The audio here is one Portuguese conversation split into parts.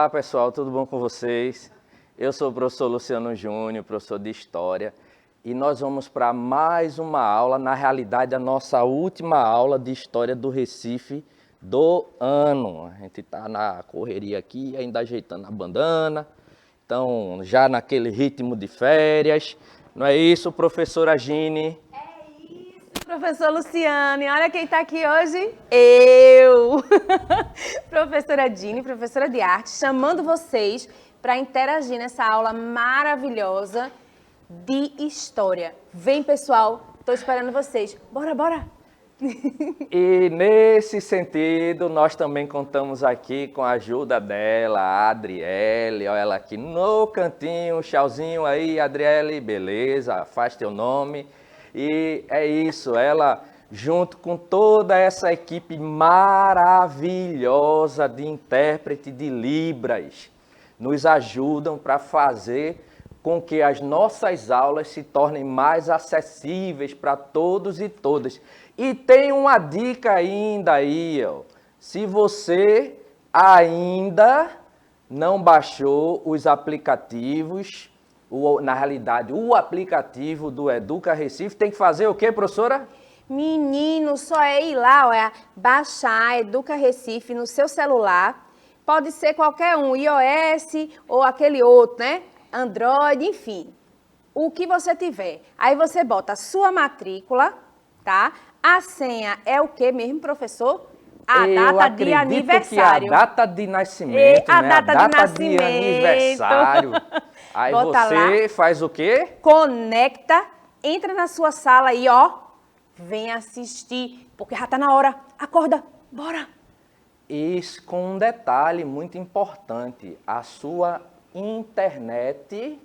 Olá pessoal, tudo bom com vocês? Eu sou o professor Luciano Júnior, professor de História, e nós vamos para mais uma aula, na realidade a nossa última aula de História do Recife do ano. A gente está na correria aqui, ainda ajeitando a bandana, então já naquele ritmo de férias. Não é isso, professora Gine? Professor Luciano, e olha quem está aqui hoje, eu, professora Dini, professora de arte, chamando vocês para interagir nessa aula maravilhosa de história. Vem pessoal, estou esperando vocês, bora! E nesse sentido, nós também contamos aqui com a ajuda dela, a Adriele, olha ela aqui no cantinho, tchauzinho aí, Adriele, beleza, faz teu nome. E é isso, ela junto com toda essa equipe maravilhosa de intérprete de Libras, nos ajudam para fazer com que as nossas aulas se tornem mais acessíveis para todos e todas. E tem uma dica ainda aí, ó. Se você ainda não baixou os aplicativos, na realidade, o aplicativo do Educa Recife, tem que fazer o quê, professora? Menino, só é ir lá, olha, baixar Educa Recife no seu celular. Pode ser qualquer um, iOS ou aquele outro, né? Android, enfim. O que você tiver. Aí você bota a sua matrícula, tá? A senha é o que mesmo, professor? A data de aniversário. Que a data de nascimento, a né? data A data de nascimento. aniversário. Aí bota você lá, faz o quê? Conecta, entra na sua sala e ó, vem assistir, porque já tá na hora. Acorda, bora. Isso com um detalhe muito importante. A sua internet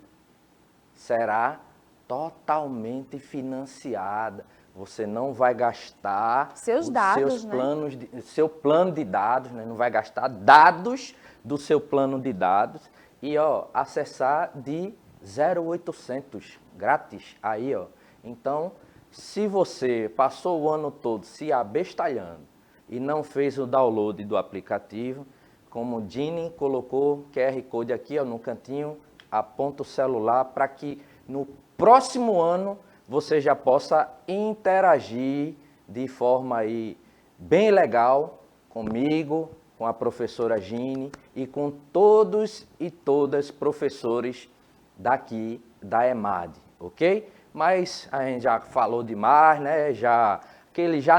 será totalmente financiada. Você não vai gastar seus dados, planos, seu plano de dados, né? Não vai gastar dados do seu plano de dados e ó, acessar de 0800 grátis aí, ó. Então, se você passou o ano todo se abestalhando e não fez o download do aplicativo, como o Dini colocou QR Code aqui, ó, no cantinho, aponta o celular para que no próximo ano você já possa interagir de forma aí bem legal comigo, com a professora Gine e com todos e todas professores daqui da EMAD, ok? Mas a gente já falou demais, né? Já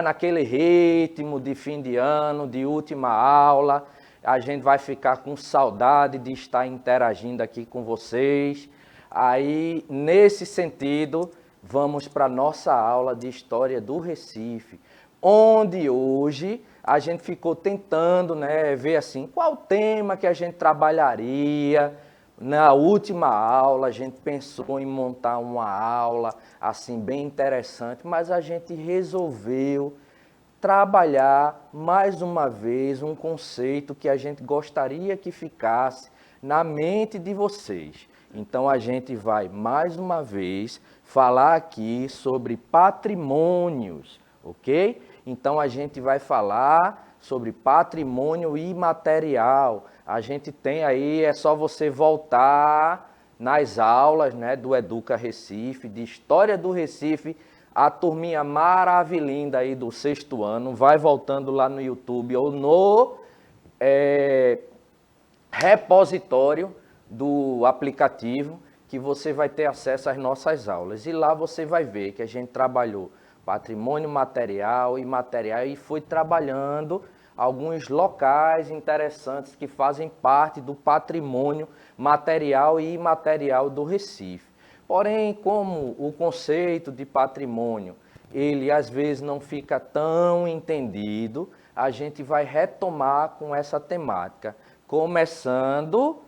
naquele ritmo de fim de ano, de última aula, a gente vai ficar com saudade de estar interagindo aqui com vocês. Aí, nesse sentido, vamos para a nossa aula de História do Recife, onde hoje a gente ficou tentando, né, ver assim, qual tema que a gente trabalharia. Na última aula, a gente pensou em montar uma aula assim bem interessante, mas a gente resolveu trabalhar mais uma vez um conceito que a gente gostaria que ficasse na mente de vocês. Então a gente vai mais uma vez falar aqui sobre patrimônios, ok? Então a gente vai falar sobre patrimônio imaterial. A gente tem aí, é só você voltar nas aulas, né, do Educa Recife, de História do Recife, a turminha maravilhinda aí do 6º ano, vai voltando lá no YouTube ou no repositório do aplicativo, que você vai ter acesso às nossas aulas. E lá você vai ver que a gente trabalhou patrimônio material e imaterial e foi trabalhando alguns locais interessantes que fazem parte do patrimônio material e imaterial do Recife. Porém, como o conceito de patrimônio, ele às vezes não fica tão entendido, a gente vai retomar com essa temática, começando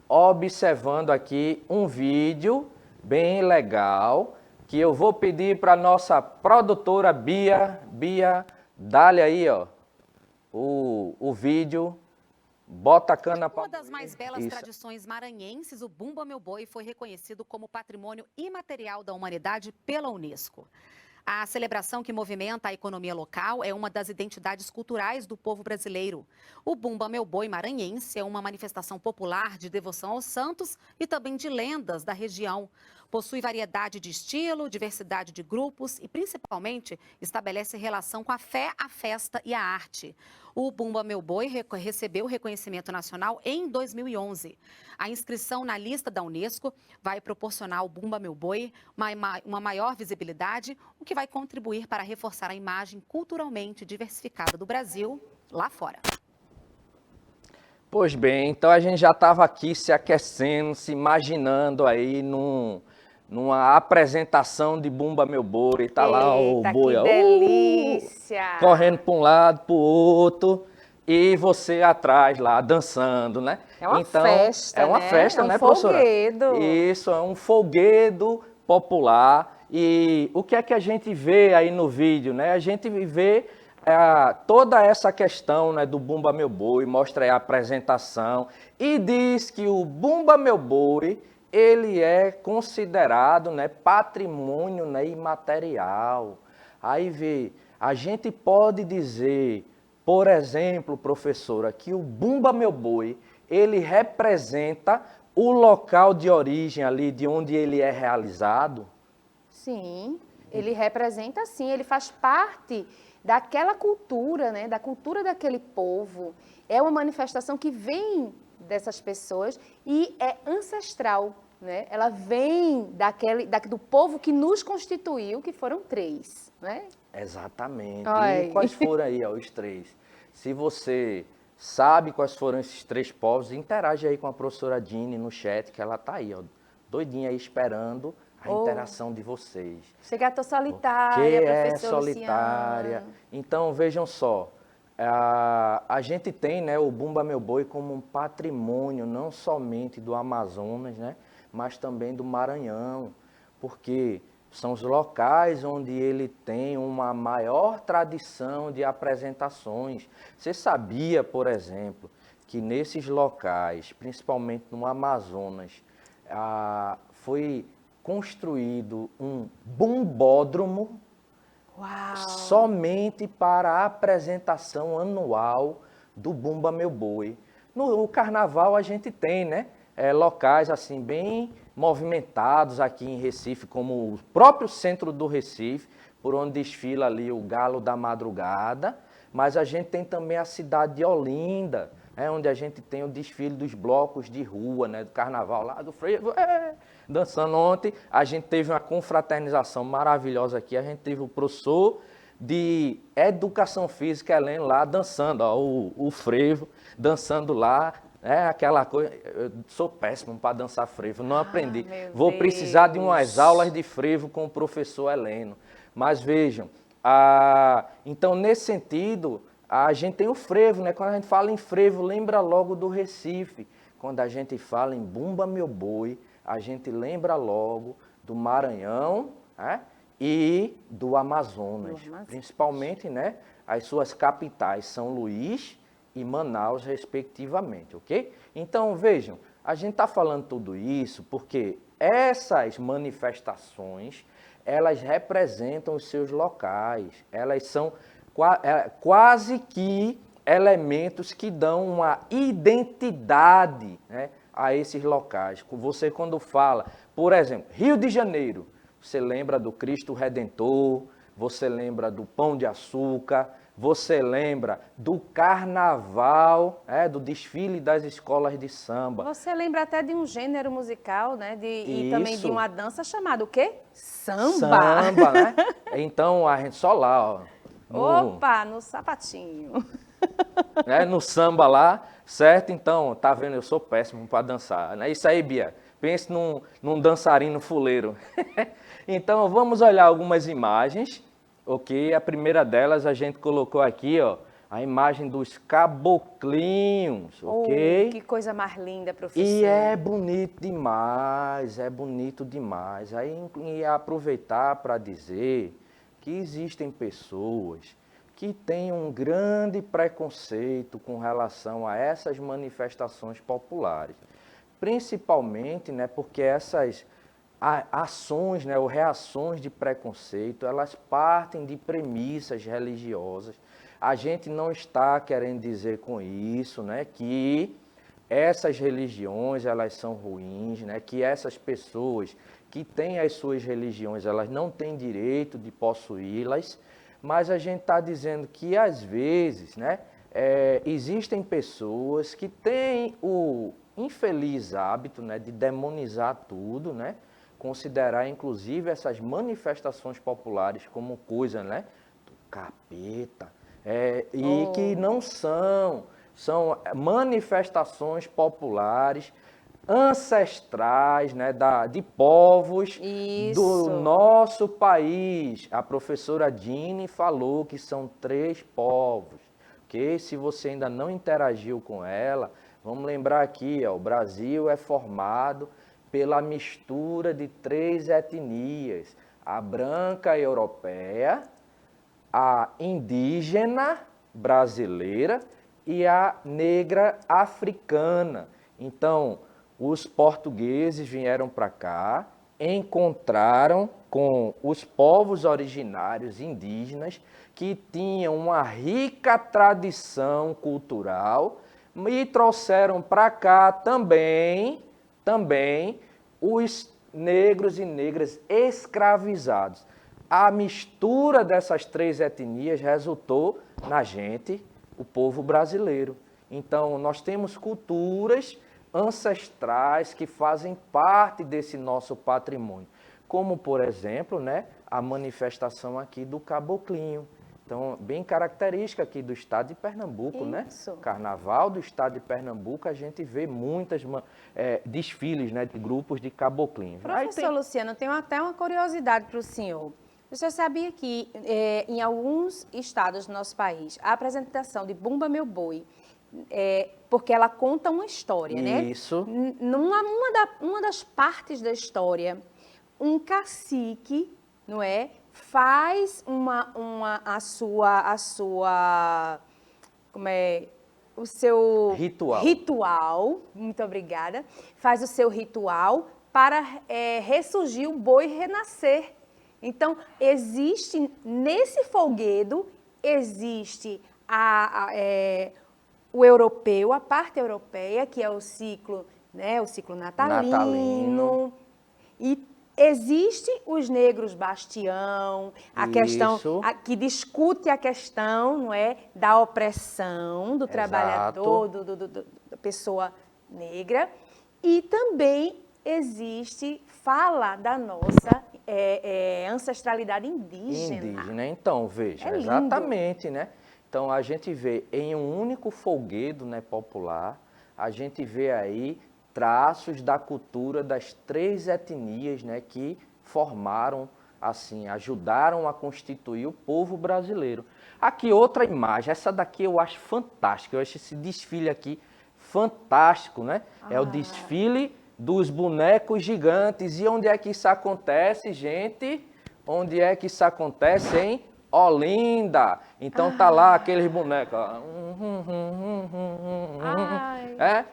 observando aqui um vídeo bem legal, que eu vou pedir para a nossa produtora Bia, dá-lhe aí, ó, o vídeo, bota a cana para... Uma das mais belas tradições maranhenses, o Bumba Meu Boi foi reconhecido como Patrimônio Imaterial da Humanidade pela Unesco. A celebração que movimenta a economia local é uma das identidades culturais do povo brasileiro. O Bumba Meu Boi maranhense é uma manifestação popular de devoção aos santos e também de lendas da região. Possui variedade de estilo, diversidade de grupos e, principalmente, estabelece relação com a fé, a festa e a arte. O Bumba Meu Boi recebeu reconhecimento nacional em 2011. A inscrição na lista da Unesco vai proporcionar ao Bumba Meu Boi uma maior visibilidade, o que vai contribuir para reforçar a imagem culturalmente diversificada do Brasil lá fora. Pois bem, então a gente já estava aqui se aquecendo, se imaginando aí numa apresentação de Bumba Meu Boi, tá lá o Eita, boi, que ó, delícia! correndo para um lado, para o outro, e você atrás lá dançando, né? É uma então, festa, é uma né? festa, É um né, professora? folguedo. Isso, é um folguedo popular. E o que é que a gente vê aí no vídeo, né? A gente vê toda essa questão, né, do Bumba Meu Boi, mostra aí a apresentação e diz que o Bumba Meu Boi, ele é considerado, né, patrimônio, né, imaterial. Aí vê, a gente pode dizer, por exemplo, professora, que o Bumba Meu Boi, ele representa o local de origem ali, de onde ele é realizado? Sim, ele representa sim, ele faz parte daquela cultura, né, da cultura daquele povo. É uma manifestação que vem dessas pessoas e é ancestral, né? Ela vem do povo que nos constituiu, que foram 3, né? Exatamente. Ai. E quais foram aí, ó, os 3? Se você sabe quais foram esses 3 povos, interage aí com a professora Dini no chat, que ela tá aí, ó, doidinha aí esperando a interação de vocês. Chega, tô Que solitária, é professora solitária. Luciana. Então, vejam só, a gente tem, né, o Bumba Meu Boi como um patrimônio não somente do Amazonas, né, mas também do Maranhão, porque são os locais onde ele tem uma maior tradição de apresentações. Você sabia, por exemplo, que nesses locais, principalmente no Amazonas, foi construído um bumbódromo Uau! somente para a apresentação anual do Bumba Meu Boi. No carnaval a gente tem, né, locais assim bem movimentados aqui em Recife, como o próprio centro do Recife, por onde desfila ali o Galo da Madrugada, mas a gente tem também a cidade de Olinda, onde a gente tem o desfile dos blocos de rua, né, do carnaval lá do frevo, dançando. Ontem a gente teve uma confraternização maravilhosa aqui, a gente teve o professor de Educação Física, Heleno, lá dançando, ó, o frevo, dançando lá, aquela coisa. Eu sou péssimo para dançar frevo, não aprendi. Vou precisar de umas aulas de frevo com o professor Heleno. Mas vejam, então nesse sentido, a gente tem o frevo, né? Quando a gente fala em frevo, lembra logo do Recife. Quando a gente fala em Bumba Meu Boi, a gente lembra logo do Maranhão, né, e do Amazonas. Principalmente, né, as suas capitais, São Luís e Manaus, respectivamente, ok? Então, vejam, a gente está falando tudo isso porque essas manifestações, elas representam os seus locais, elas são quase que elementos que dão uma identidade, né, a esses locais. Você quando fala, por exemplo, Rio de Janeiro, você lembra do Cristo Redentor, você lembra do Pão de Açúcar, você lembra do carnaval, do desfile das escolas de samba. Você lembra até de um gênero musical, né? E também de uma dança chamada o quê? Samba. Samba, né? Então, a gente só lá, ó. No sapatinho. No samba lá, certo? Então, tá vendo? Eu sou péssimo para dançar. É isso aí, Bia. Pense num dançarino fuleiro. Então, vamos olhar algumas imagens, ok? A primeira delas a gente colocou aqui, ó, a imagem dos caboclinhos, ok? Que coisa mais linda, professor. E é bonito demais, é bonito demais. Aí, aproveitar para dizer que existem pessoas que têm um grande preconceito com relação a essas manifestações populares. Principalmente, né, porque essas ações, né, ou reações de preconceito, elas partem de premissas religiosas. A gente não está querendo dizer com isso, né, que essas religiões elas são ruins, né, que essas pessoas que têm as suas religiões, elas não têm direito de possuí-las, mas a gente está dizendo que às vezes, né, existem pessoas que têm o infeliz hábito, né, de demonizar tudo, né, considerar inclusive essas manifestações populares como coisa, né, do capeta, e que não são manifestações populares ancestrais, né, de povos do nosso país. A professora Dini falou que são 3 povos, ok? Se você ainda não interagiu com ela, vamos lembrar aqui, ó, o Brasil é formado pela mistura de 3 etnias, a branca europeia, a indígena brasileira e a negra africana. Então, os portugueses vieram para cá, encontraram com os povos originários indígenas que tinham uma rica tradição cultural e trouxeram para cá também os negros e negras escravizados. A mistura dessas 3 etnias resultou na gente, o povo brasileiro. Então, nós temos culturas ancestrais que fazem parte desse nosso patrimônio, como, por exemplo, né, a manifestação aqui do caboclinho. Então, bem característica aqui do estado de Pernambuco, né? Carnaval do estado de Pernambuco, a gente vê muitas desfiles, né, de grupos de caboclinhos. Professor Luciano, eu tenho até uma curiosidade para o senhor. O senhor sabia que em alguns estados do nosso país, a apresentação de Bumba Meu Boi, porque ela conta uma história, né? Isso. Uma das partes da história, um cacique, não é, faz o seu ritual, muito obrigada, faz o seu ritual para ressurgir o boi renascer. Então, existe nesse folguedo, existe o europeu, a parte europeia, que é o ciclo, né, o ciclo natalino. E existe os negros bastião, a questão que discute a questão, não é, da opressão do trabalhador, da pessoa negra, e também fala da nossa ancestralidade indígena. Então, veja, exatamente, né? Então, a gente vê em um único folguedo, né, popular, a gente vê aí traços da cultura das 3 etnias, né, que formaram, assim, ajudaram a constituir o povo brasileiro. Aqui outra imagem, essa daqui eu acho fantástica, eu acho esse desfile aqui fantástico, né? É o desfile dos bonecos gigantes. E onde é que isso acontece, gente? Onde é que isso acontece? Em Olinda. Então tá lá aqueles bonecos.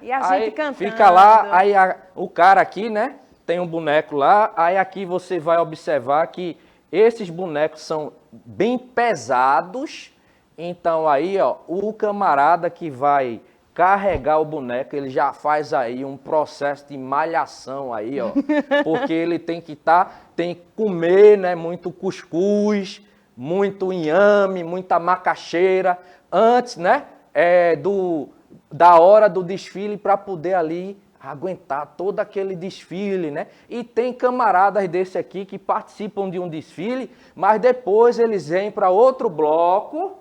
E a gente cantando. Fica lá, aí o cara aqui, né? Tem um boneco lá, aí aqui você vai observar que esses bonecos são bem pesados. Então aí, ó, o camarada que vai carregar o boneco, ele já faz aí um processo de malhação aí, ó. Porque ele tem que comer, né, muito cuscuz, muito inhame, muita macaxeira, antes, né, da hora do desfile, para poder ali aguentar todo aquele desfile, né? E tem camaradas desse aqui que participam de um desfile, mas depois eles vêm para outro bloco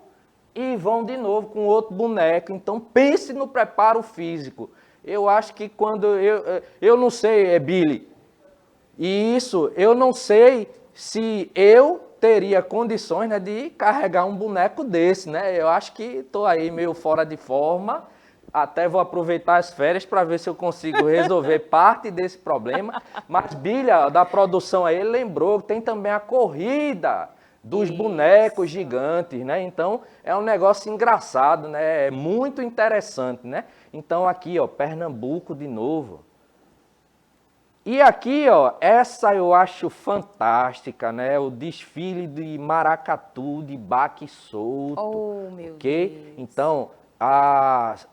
e vão de novo com outro boneco. Então pense no preparo físico. Eu acho que quando eu não sei, Billy, e isso eu não sei se eu teria condições, né, de carregar um boneco desse, né? Eu acho que estou aí meio fora de forma. Até vou aproveitar as férias para ver se eu consigo resolver parte desse problema. Mas Billy, da produção aí, ele lembrou que tem também a corrida dos bonecos gigantes, né? Então, é um negócio engraçado, né? É muito interessante, né? Então, aqui, ó, Pernambuco de novo. E aqui, ó, essa eu acho fantástica, né? O desfile de maracatu, de baque solto. Oh, meu Ok? Deus. Então,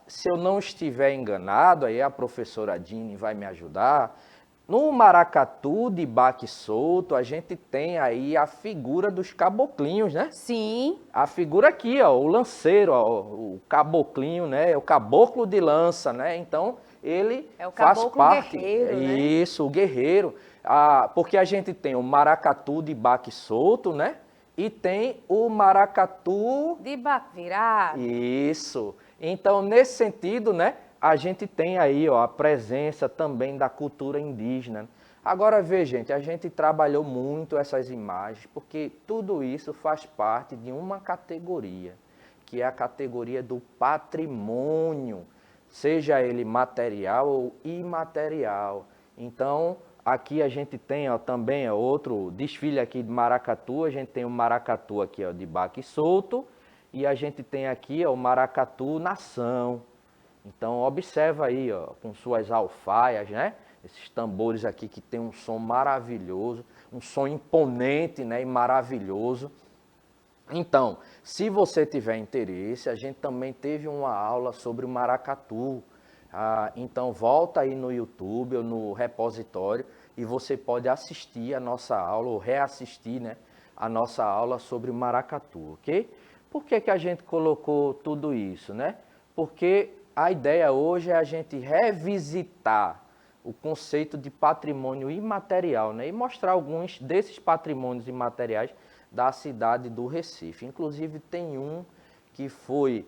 se eu não estiver enganado, aí a professora Dini vai me ajudar. No maracatu de baque solto, a gente tem aí a figura dos caboclinhos, né? Sim. A figura aqui, ó, o lanceiro, ó, o caboclinho, né? É o caboclo de lança, né? Então, ele É o faz caboclo parte. guerreiro, né? Isso, o guerreiro. Porque a gente tem o maracatu de baque solto, né? E tem o maracatu... De baque virado. Isso. Então, nesse sentido, né? A gente tem aí, ó, a presença também da cultura indígena. Agora, vê, gente, a gente trabalhou muito essas imagens, porque tudo isso faz parte de uma categoria, que é a categoria do patrimônio, seja ele material ou imaterial. Então, aqui a gente tem, ó, também ó, outro desfile aqui de maracatu, a gente tem o maracatu aqui, ó, de baque solto, e a gente tem aqui, ó, o maracatu nação. Então, observa aí, ó, com suas alfaias, né? Esses tambores aqui que tem um som maravilhoso, um som imponente, né, e maravilhoso. Então, se você tiver interesse, a gente também teve uma aula sobre o maracatu. Então, volta aí no YouTube ou no repositório e você pode assistir a nossa aula ou reassistir, né, a nossa aula sobre o maracatu, ok? Por que que a gente colocou tudo isso, né? Porque a ideia hoje é a gente revisitar o conceito de patrimônio imaterial, né? E mostrar alguns desses patrimônios imateriais da cidade do Recife. Inclusive tem um que foi,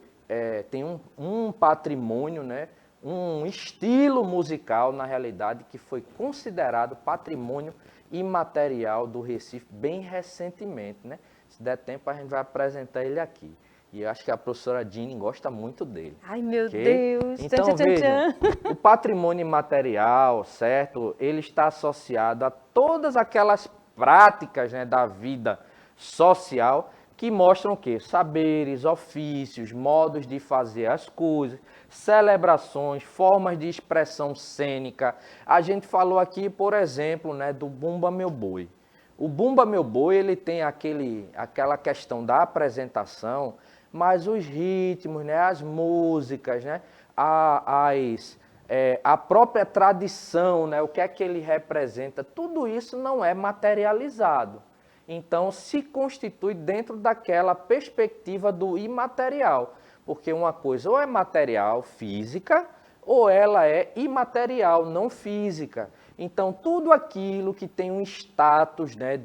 tem um patrimônio, né? Um estilo musical, na realidade, que foi considerado patrimônio imaterial do Recife bem recentemente, né? Se der tempo a gente vai apresentar ele aqui. E eu acho que a professora Dini gosta muito dele. Ai, meu Okay? Deus. Então, Tchan, tchan, vejam, tchan. o patrimônio imaterial, certo? Ele está associado a todas aquelas práticas, né, da vida social que mostram o quê? Saberes, ofícios, modos de fazer as coisas, celebrações, formas de expressão cênica. A gente falou aqui, por exemplo, né, do Bumba Meu Boi. O Bumba Meu Boi, ele tem aquela questão da apresentação, mas os ritmos, né, as músicas, né, a própria tradição, né, o que é que ele representa, tudo isso não é materializado. Então, se constitui dentro daquela perspectiva do imaterial, porque uma coisa ou é material, física, ou ela é imaterial, não física. Então, tudo aquilo que tem um status, né,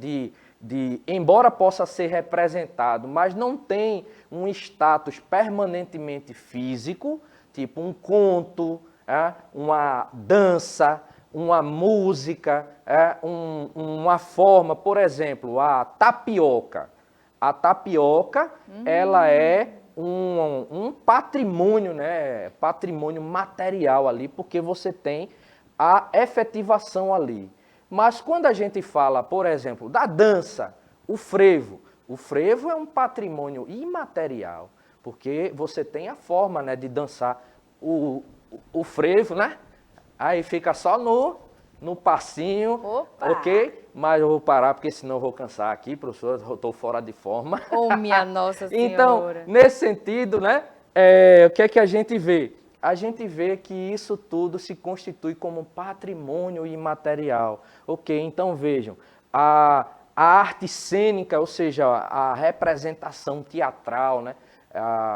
embora possa ser representado, mas não tem um status permanentemente físico, tipo um conto, uma dança, uma música, uma forma, por exemplo, a tapioca. A tapioca, ela é um patrimônio, né, patrimônio material ali, porque você tem a efetivação ali. Mas quando a gente fala, por exemplo, da dança, o frevo é um patrimônio imaterial, porque você tem a forma, né, de dançar o frevo, né? Aí fica só no passinho, Opa! ok? Mas eu vou parar, porque senão eu vou cansar aqui, professor, eu estou fora de forma. Oh, minha Nossa Senhora. Então, nesse sentido, né, o que é que a gente vê? A gente vê que isso tudo se constitui como patrimônio imaterial. Ok, então vejam, a arte cênica, ou seja, a representação teatral, né?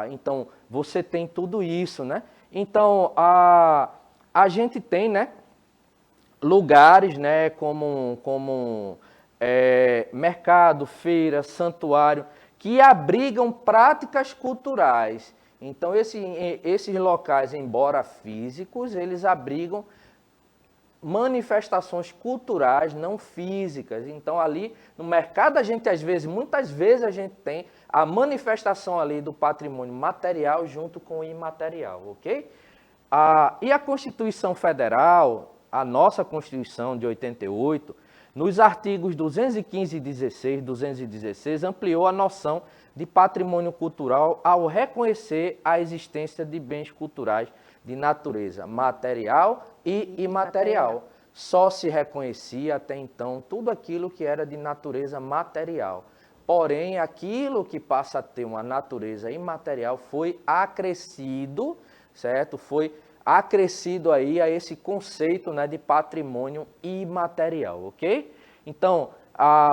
Então, você tem tudo isso, né? Então, a gente tem, né, lugares, né, como mercado, feira, santuário, que abrigam práticas culturais. Então, esses locais, embora físicos, eles abrigam manifestações culturais não físicas. Então, ali no mercado, muitas vezes a gente tem a manifestação ali do patrimônio material junto com o imaterial, ok? E a Constituição Federal, a nossa Constituição de 88, nos artigos 215 e 216, ampliou a noção de patrimônio cultural ao reconhecer a existência de bens culturais de natureza material e imaterial. só se reconhecia até então tudo aquilo que era de natureza material. Porém, aquilo que passa a ter uma natureza imaterial foi acrescido, certo? Foi acrescido aí a esse conceito, né, de patrimônio imaterial, ok? Então,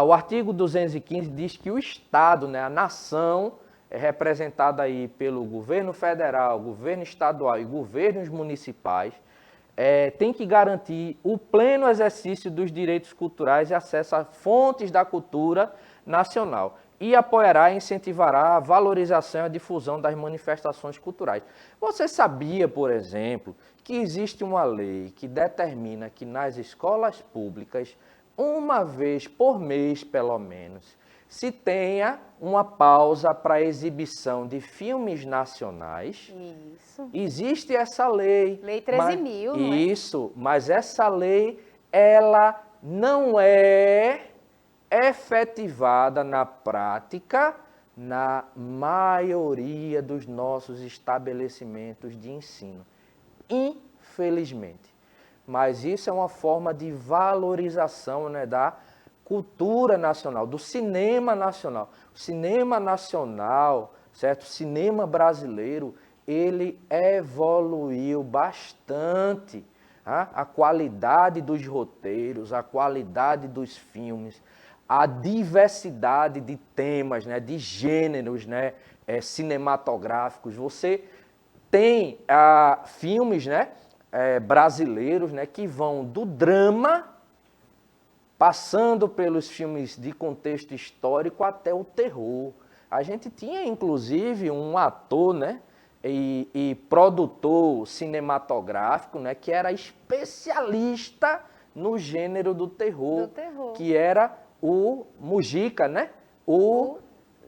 o artigo 215 diz que o Estado, né, a nação, é representada aí pelo governo federal, governo estadual e governos municipais, tem que garantir o pleno exercício dos direitos culturais e acesso a fontes da cultura nacional e apoiará e incentivará a valorização e a difusão das manifestações culturais. Você sabia, por exemplo, que existe uma lei que determina que nas escolas públicas, uma vez por mês, pelo menos, se tenha uma pausa para a exibição de filmes nacionais? Isso. Existe essa lei. Lei 13.000, não é? Isso, mas essa lei, ela não é efetivada na prática na maioria dos nossos estabelecimentos de ensino. Infelizmente. Mas isso é uma forma de valorização, né, da cultura nacional, do cinema nacional. O cinema nacional, certo? O cinema brasileiro, ele evoluiu bastante. A qualidade dos roteiros, a qualidade dos filmes, a diversidade de temas, né, de gêneros, né, cinematográficos. Você tem filmes, né, brasileiros, né, que vão do drama, passando pelos filmes de contexto histórico até o terror. A gente tinha, inclusive, um ator, né, e produtor cinematográfico, né, que era especialista no gênero do terror. Que era o Mujica, né? O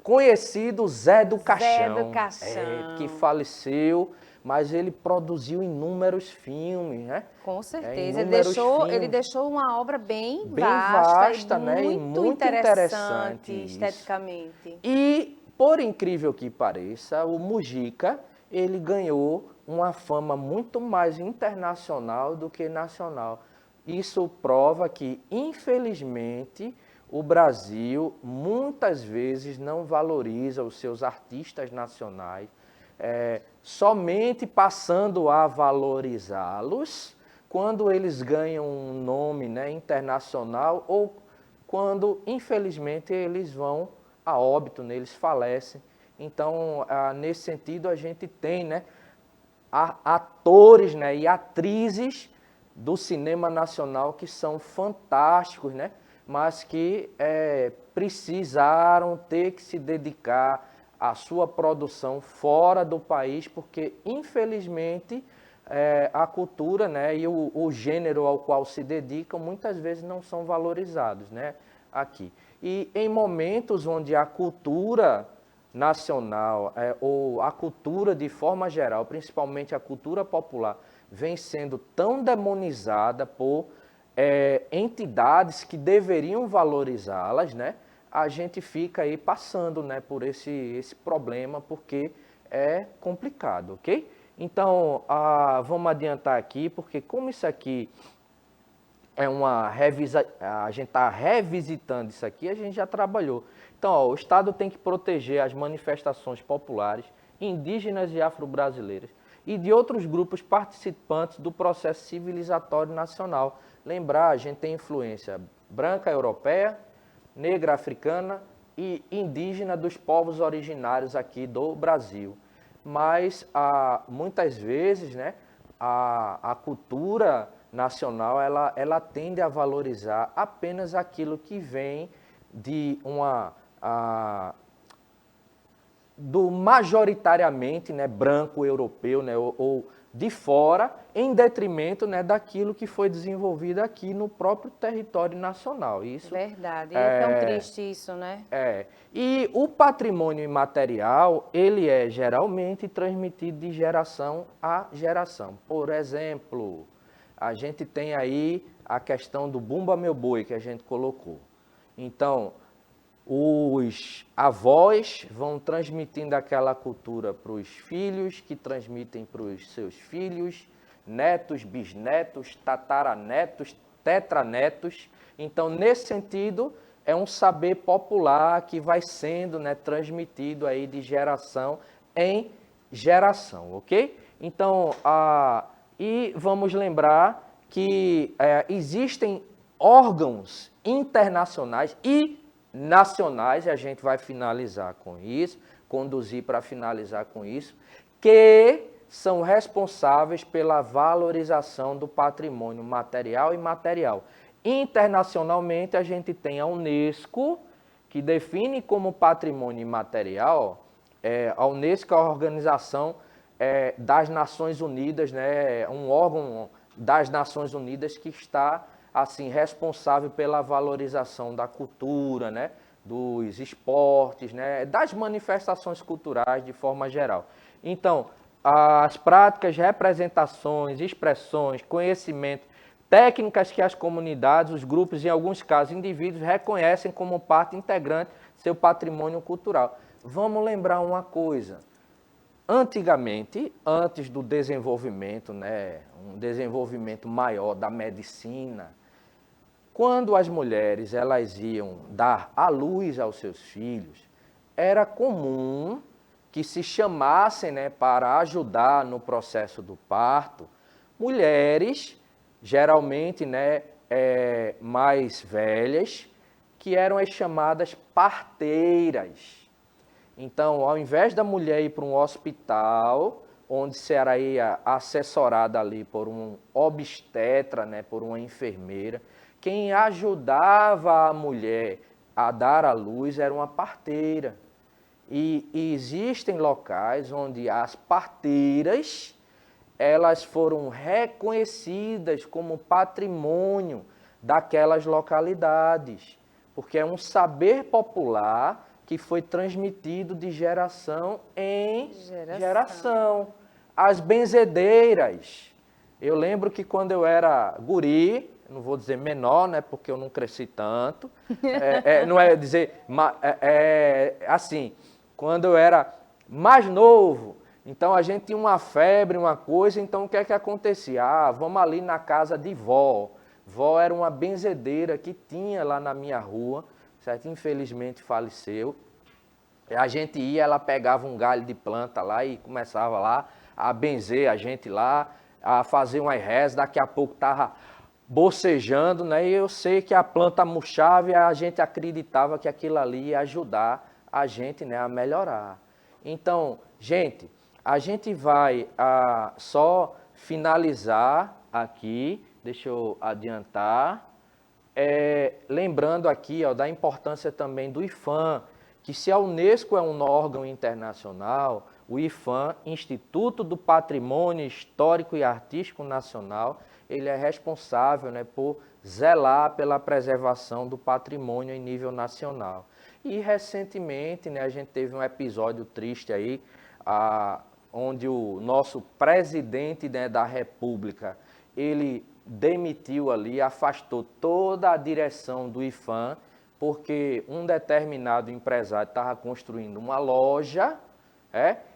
conhecido Zé do Caixão. Zé do Caixão. Que faleceu, mas ele produziu inúmeros filmes, né? Com certeza. Inúmeros Ele deixou uma obra bem vasta, e né? muito interessante esteticamente. E, por incrível que pareça, o Mujica, ele ganhou uma fama muito mais internacional do que nacional. Isso prova que, infelizmente, o Brasil muitas vezes não valoriza os seus artistas nacionais, somente passando a valorizá-los quando eles ganham um nome, né, internacional ou quando, infelizmente, eles vão a óbito, né, eles falecem. Então, nesse sentido, a gente tem, né, atores, né, e atrizes do cinema nacional que são fantásticos, né, mas que precisaram ter que se dedicar à sua produção fora do país, porque, infelizmente, a cultura, né, e o gênero ao qual se dedicam muitas vezes não são valorizados, né, aqui. E em momentos onde a cultura nacional, ou a cultura de forma geral, principalmente a cultura popular, vem sendo tão demonizada por entidades que deveriam valorizá-las, né? A gente fica aí passando, né, por esse problema, porque é complicado, ok? Então, vamos adiantar aqui, porque como isso aqui é a gente está revisitando isso aqui, a gente já trabalhou. Então, o Estado tem que proteger as manifestações populares, indígenas e afro-brasileiras e de outros grupos participantes do processo civilizatório nacional. Lembrar, a gente tem influência branca europeia, negra africana e indígena dos povos originários aqui do Brasil. Mas, muitas vezes, né, a cultura nacional ela tende a valorizar apenas aquilo que vem de do majoritariamente, né, branco europeu, né, ou de fora, em detrimento, né, daquilo que foi desenvolvido aqui no próprio território nacional. Isso verdade, é tão triste isso, né? E o patrimônio imaterial, ele é geralmente transmitido de geração a geração. Por exemplo, a gente tem aí a questão do Bumba Meu Boi, que a gente colocou. Então, os avós vão transmitindo aquela cultura para os filhos, que transmitem para os seus filhos, netos, bisnetos, tataranetos, tetranetos. Então, nesse sentido, é um saber popular que vai sendo, né, transmitido aí de geração em geração, ok? Então, e vamos lembrar que existem órgãos internacionais e nacionais, e a gente vai finalizar com isso, conduzir para finalizar com isso, que são responsáveis pela valorização do patrimônio material e imaterial. Internacionalmente, a gente tem a Unesco, que define como patrimônio imaterial, a Unesco é a Organização das Nações Unidas, né, um órgão das Nações Unidas que está assim responsável pela valorização da cultura, né, dos esportes, né, das manifestações culturais de forma geral. Então, as práticas, representações, expressões, conhecimento, técnicas que as comunidades, os grupos, em alguns casos indivíduos, reconhecem como parte integrante do seu patrimônio cultural. Vamos lembrar uma coisa. Antigamente, antes do desenvolvimento, né, um desenvolvimento maior da medicina, quando as mulheres elas iam dar à luz aos seus filhos, era comum que se chamassem, né, para ajudar no processo do parto, mulheres, geralmente, né, mais velhas, que eram as chamadas parteiras. Então, ao invés da mulher ir para um hospital, onde seria assessorada ali por um obstetra, né, por uma enfermeira, quem ajudava a mulher a dar à luz era uma parteira. E existem locais onde as parteiras, elas foram reconhecidas como patrimônio daquelas localidades, porque é um saber popular que foi transmitido de geração em geração. As benzedeiras. Eu lembro que quando eu era guri, não vou dizer menor, né, porque eu não cresci tanto, não é dizer, assim, quando eu era mais novo, então a gente tinha uma febre, uma coisa, então o que é que acontecia? Vamos ali na casa de vó. Vó era uma benzedeira que tinha lá na minha rua, certo? Infelizmente faleceu. A gente ia, ela pegava um galho de planta lá e começava lá a benzer a gente lá, a fazer umas rezas, daqui a pouco estava bocejando, né? E eu sei que a planta murchava e a gente acreditava que aquilo ali ia ajudar a gente, né, a melhorar. Então, gente, a gente vai só finalizar aqui, deixa eu adiantar, lembrando aqui da importância também do IPHAN, que se a Unesco é um órgão internacional, o IPHAN, Instituto do Patrimônio Histórico e Artístico Nacional, ele é responsável, né, por zelar pela preservação do patrimônio em nível nacional. E recentemente, né, a gente teve um episódio triste aí, onde o nosso presidente, né, da República, ele demitiu ali, afastou toda a direção do IPHAN, porque um determinado empresário estava construindo uma loja,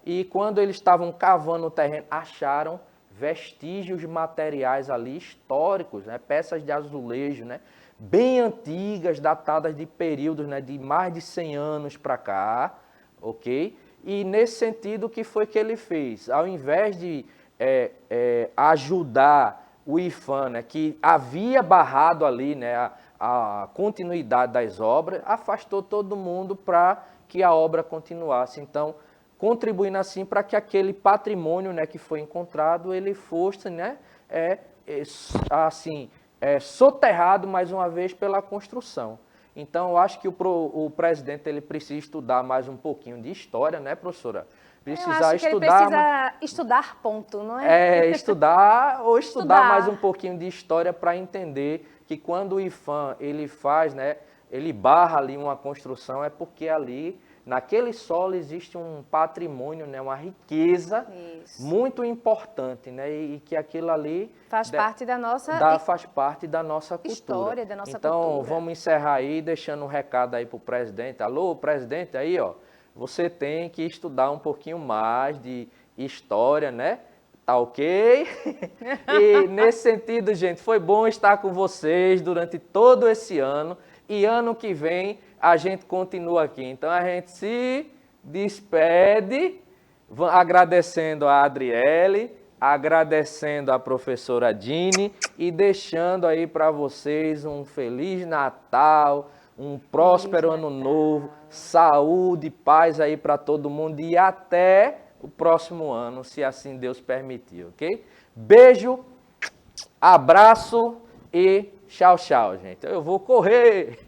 e quando eles estavam cavando o terreno, acharam vestígios materiais ali históricos, né, peças de azulejo, né, bem antigas, datadas de períodos, né, de mais de 100 anos para cá, ok? E nesse sentido, o que foi que ele fez? Ao invés de ajudar o IPHAN, né, que havia barrado ali, né, a continuidade das obras, afastou todo mundo para que a obra continuasse. Então, contribuindo assim para que aquele patrimônio, né, que foi encontrado, ele fosse, né, soterrado mais uma vez pela construção. Então, eu acho que o presidente ele precisa estudar mais um pouquinho de história, né, professora? Ele precisa estudar, ponto, não é? Estudar mais um pouquinho de história para entender que quando o IPHAN ele faz, né, ele barra ali uma construção, é porque ali, naquele solo, existe um patrimônio, né, uma riqueza muito importante, né, e que aquilo ali faz parte da nossa cultura. História, da nossa então, cultura. vamos encerrar aí, deixando um recado aí para o presidente. Alô, presidente, aí, ó, você tem que estudar um pouquinho mais de história, né, Tá ok? E nesse sentido, gente, foi bom estar com vocês durante todo esse ano. E ano que vem a gente continua aqui. Então a gente se despede, agradecendo a Adriele, agradecendo a professora Dini e deixando aí para vocês um Feliz Natal, um próspero Ano Novo, saúde, paz aí para todo mundo e até o próximo ano, se assim Deus permitir, ok? Beijo, abraço e tchau, tchau, gente. Eu vou correr!